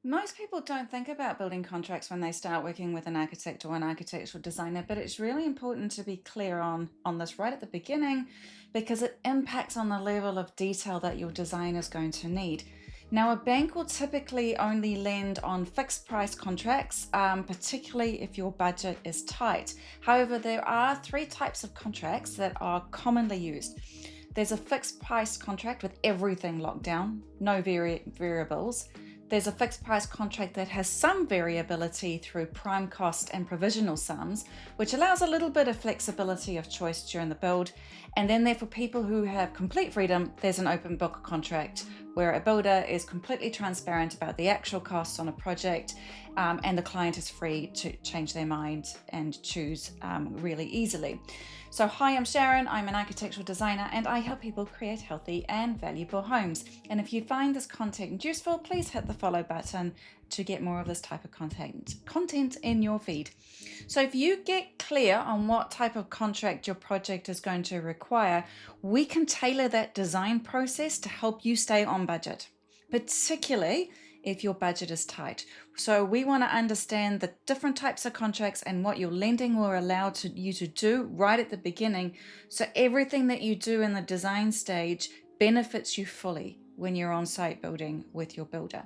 Most people don't think about building contracts when they start working with an architect or an architectural designer, but it's really important to be clear on this right at the beginning because it impacts on the level of detail that your design is going to need. Now, a bank will typically only lend on fixed price contracts, particularly if your budget is tight. However, there are three types of contracts that are commonly used. There's a fixed price contract with everything locked down, no variables. There's a fixed price contract that has some variability through prime cost and provisional sums, which allows a little bit of flexibility of choice during the build. And then there, for people who have complete freedom, there's an open book contract where a builder is completely transparent about the actual costs on a project, and the client is free to change their mind and choose really easily. So hi, I'm Sharon, I'm an architectural designer and I help people create healthy and valuable homes. And if you find this content useful, please hit the follow button to get more of this type of content in your feed. So if you get clear on what type of contract your project is going to require, we can tailor that design process to help you stay on budget, particularly if your budget is tight. So we want to understand the different types of contracts and what your lending will allow you to do right at the beginning. So everything that you do in the design stage benefits you fully when you're on site building with your builder.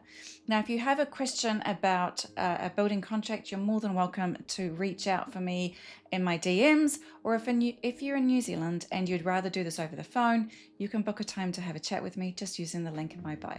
Now, if you have a question about a building contract, you're more than welcome to reach out for me in my DMs, or if you're in New Zealand and you'd rather do this over the phone, you can book a time to have a chat with me just using the link in my bio.